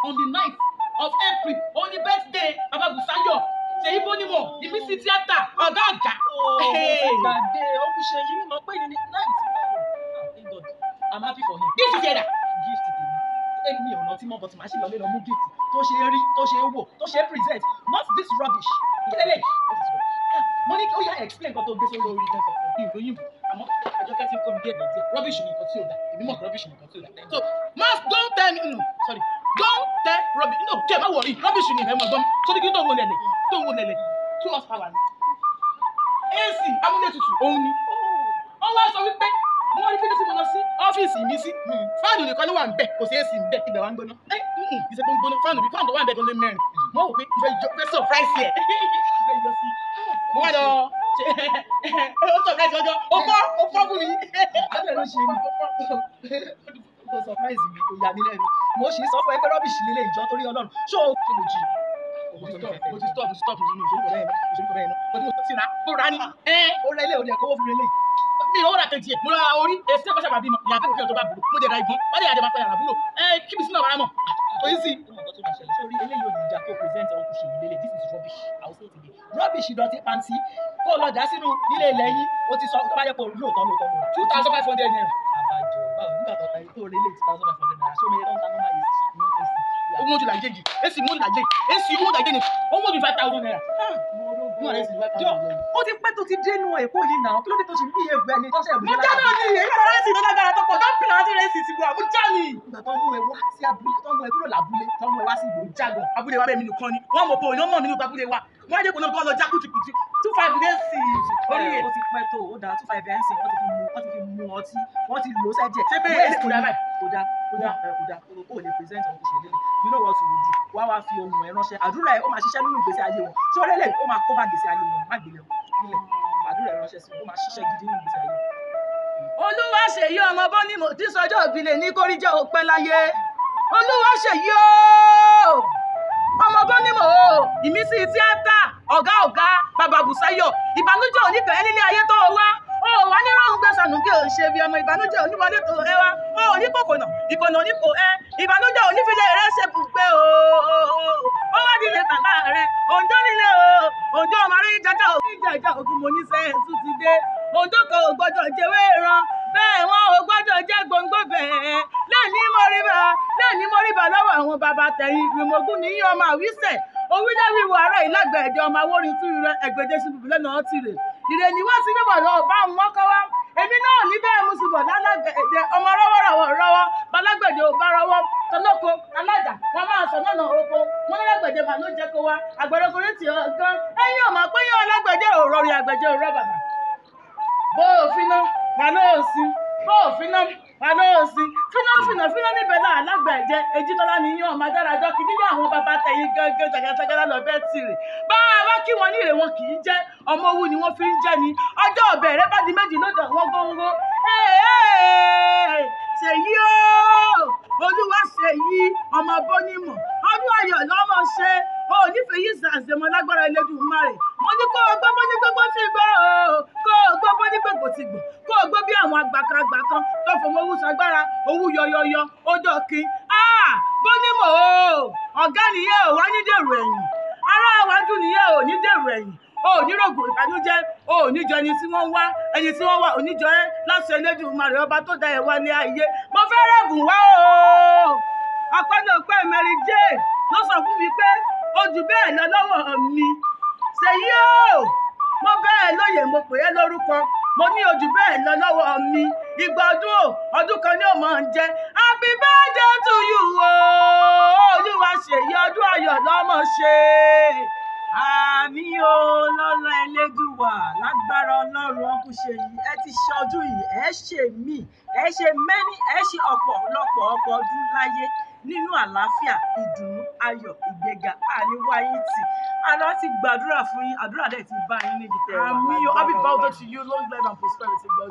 on the 9th of April on the birthday Baba Busayo Ṣèyí Bónímọ̀ ìmísí tíátà ọ̀gá àgbà. Gbàgbé ọkùnṣe yìí mọ̀ pé ní 9th. Thank God. I'm happy for him. Gift ṣe dà. Gift tèmi. Èmi ò rántí mọ́ but màá ṣì lọ lé lọ mú gift tó ṣe rí tó ṣe wò tó ṣe present not this rubbish. Kílélẹ̀. Mo ní kí ó yá explain nǹkan tó gbé sórí orí tẹ́sán fún mi. Ìròyìn àmọ́ Àjọkẹ́ ti ń kọ́ mi díẹ̀ díẹ̀ rubbish ni nǹkan tí ò dà èmi mọ̀ rubbish ni nǹkan tí ò dà. So mas don't tell me sorry don't tell rubbish no jẹ́ má wọ̀rí rubbish ni ìfẹ́ mọ̀ gbọ́n sórí kí tó ń wo lẹ̀lẹ̀ 2 horsepower ni. AC amúlétutù òun ni. Wọ́n wá sọ wípé wọ́n rí fídíò tí mo lọ sí ọ́fíìsì mi sí fáànù nìkan ló wà ń bẹ̀ kò sí AC ń bẹ̀ ibẹ̀ wá ń gbóná. Ìṣe tó ń gbóná fáànù tó wà ń bẹ̀ gan lé mẹ́rin. Mo wò pé fẹ́ surprise yẹ. Mo wá lọ ó surprise ọjọ́ ó fọ́ fún mi. Àbẹ̀ ló ṣe mí. Ó surprise mi kò yà mí lẹ́nu. Mo ṣì sọ fún ẹ pé rubbish lílé ìjọ torí Ọlọ́run. Ṣé o ṣe lè jí? Mo ti stop nínú ìṣòro bẹ́ẹ̀ náà. Mo ti ra ó ra ní. Ó ra ilé òde ẹ̀kọ́ owó fún ilé. Mi ò rà kejì ẹ̀ mo ra orí èsì tẹ́kọ̀ sábà bímọ ìyá akẹ́kọ̀ọ́ tó bá burú mo jẹ́ ra ìbọn wọ́n lè yàjẹ́ máa pẹ́ yàrá búrò kí mi sínú ọ̀bára mọ̀ oyin sí. Sórí eléyìí ò ní ìjà kó present ọkùn ṣe ìdílé this is rubbish I will say it again rubbish ìdọ̀tí pàǹtí kó lọ dá sínú ilé ilẹ̀ yín ó ti sọ tó bá yẹ kó lóòótọ́ mo 2,500 naira. Àbájọ báwo nígbà tó ta tó relé 2,500 naira ṣé omi ẹ̀rọ ń ta normal yìí ó mú ojú làjẹ́ yìí èsì mú làjẹ́ èsì owó làjẹ́ ni ó mú ju 5,000 naira. Ó ti pẹ́ tó ti dé inú Èkó yìí náà kí ló dé tó ṣe ń bí ẹgbẹ́ ni tó ṣe mo já náà ni èyí lọ́la láti ìdọ́jà dára tó pọ̀ tó ń pè láti rẹ́sì ti gbọ́ àbújá ni. Ìgbà tó mú ẹ wá sí abúlé tó mú ẹ kúrò lábúlé tó mú ẹ wá sí ìgboro jágọ̀. Abúlé wa bẹ́ẹ̀ mi nìkan ni wọ́n mọ̀ pé òyìnbó mọ̀ mi nípa abúlé wa wọ́n á jẹ́ kó náà kó lọ já kùtùkùtù 2,500 days orí ẹ̀. Ó ti pẹ́ tó ó dáa 2,500 days wọ́n ti fi mu ọtí wọ́n ti lò ó sẹ́jẹ̀. Ṣé bẹ́ẹ̀ kò dá báyìí? Kò dá o lè present ọ̀hún ṣe lélẹ̀ you know what you will do wá wá fi ohun ẹ̀ ránṣẹ́ àdúrà ẹ̀ ó máa ṣiṣẹ́ nínú ìgbésí ayé wọn ṣé ó lélẹ̀ ó máa kó bá ìgbésí ayé wọn má gbélé nílẹ̀ àdúrà ẹ̀ ránṣẹ́ sí wọn ó máa ṣiṣẹ́ gidi nínú ìgbésí ayé wọn. Olúwaṣèyí ọmọ Bónímọ̀ tí sọjọ́ ìbílẹ̀ ní kórìíjẹ́ òpẹ́ láyé Olúwaṣèyí o ọmọ Bónímọ̀ o ìmísí tíátà ọ̀gá Baba Busayo ìbànújẹ́ oníkẹ́ nílé ayé tó wá ó wà ní rọrùn gbèsànù kí o ṣe bí ọmọ ìbànújẹ́ oníwọlé tó ẹ wá ó ní kòkònà ìkònà oníkò ẹ ìbànújẹ́ onífilẹ̀ rẹ ṣe bùgbé o ó wá nílé bàbá rẹ òǹdó nílé o òǹdó ọmọ rí jájá ìjà ògùn mo ní sẹ́yìn tún ti dé òǹdó kan ò gbọ́dọ̀ jẹ́wé ran bẹ́ẹ̀ wọn ò gbọ́dọ̀ jẹ́ gbòǹgbò bẹ́ẹ̀ lẹ́ẹ̀ni mọ́ríbà lọ́wọ́ àwọn bàbá tẹ̀yìn ìrìnmọ̀gún ní ọmọ àwísẹ̀ owílẹ̀wíwọ ara ìlágbẹ̀ẹ́dẹ ọmọ awórin tún rẹ ẹgbẹ̀dẹ sí bùbù lẹ́nu ọtí rẹ̀ ìrèní wá sí bíbọ̀ lọ bá ń mọ́kọ́ wá èmi náà níbẹ̀ mo sì bọ̀ lálágbẹ̀ẹ́dẹ ọmọ rọ́wọ́ balágbẹ̀dẹ ò bá rọwọ́ tọlọ́kọ alájà wọn máa sọ lọ́nà oko wọn lálágbẹ̀dẹ mà ló jẹ́ kó wá àgbẹ̀rẹ̀kùnrin tì ọ́ gan ẹ̀yìn ọ̀mọ̀ pé yẹn alágbẹ̀dẹ ò rọrí àgbẹ̀dẹ ò rọ bàbà bó òfin náà wà lóòsì bó òfin náà wà lóòsì fínà níbẹ̀ náà alágbẹ̀dẹ Èjìtọ́lá ni yín ọmọ adáradọ́ kì í níyàn àwọn bàbá tẹ̀yìn gángan jàgàjàgàlá lọ bẹ́ẹ̀ tìrì bá a bá kí wọn ní ìrè wọn kì í jẹ́ ọmọ owó ni wọ́n fi ń jẹ́ ni ọjọ́ ọbẹ̀ rẹ bá di méjì lọ́dọ̀ wọn góńgó Ṣèyí o Olúwaṣèyí ọmọ Bónímọ̀ ọdún ayọ̀ lọ́mọ ṣe o nífẹ̀ẹ́ yìí ṣàṣemọ lágbára Elédùmarè mo ní kó o gbọ́ bó ní gbogbo ti gbọ́ o kó o gbọ́ bó ní gbogbo ti gbọ́ kó o gbọ́ bí àwọn àgbàkan tó fọmọ owó ṣagbára owó yọyọyọ ó dọ̀kí Bónímọ̀ o ọ̀gá nìyẹn ò wá ní dèrò ẹ̀yìn ará iwájú nìyẹn ò ní dèrò ẹ̀yìn o ò ní rògùn ìbànújẹ́ o ò ní jọ ẹni tí wọ́n wá oníjọ ẹ láti Elédùmarè ọba tó dá ẹ wá ní ayé mo fẹ́ rẹ̀bùn wá o ọpẹ́lọpẹ́ Mary J ló sọ fún mi pé ó jù bẹ́ẹ̀ lọ lọ́wọ́ mi Ṣèyí o mo bẹ́ẹ̀ lóye mo pè é lórúkọ mo ní ojú bẹ́ẹ̀ lọ lọ́wọ́ mi ìgbà ọdún kan ní ó máa ń jẹ́ happy birthday to you o Olúwaṣèyí ọdún ayọ̀ lọ́mọ ṣe àmì o lọ́lá Elédùwà lágbára Ọlọ́run Ọkùnṣèyí ẹ ti ṣe ọdún yìí ẹ ṣe mí ẹ ṣe mẹ́ni ẹ ṣe ọ̀pọ̀lọpọ̀ ọdún láyé nínú àlàáfíà ìdùnnú ayọ̀ ìgbéga àníwáyé tì àlọ́ ti gbàdúrà fún yín àdúrà dẹ̀ ti bá yín níbi tẹ̀ wá. Àmì o happy birthday to you long life and prosperity God.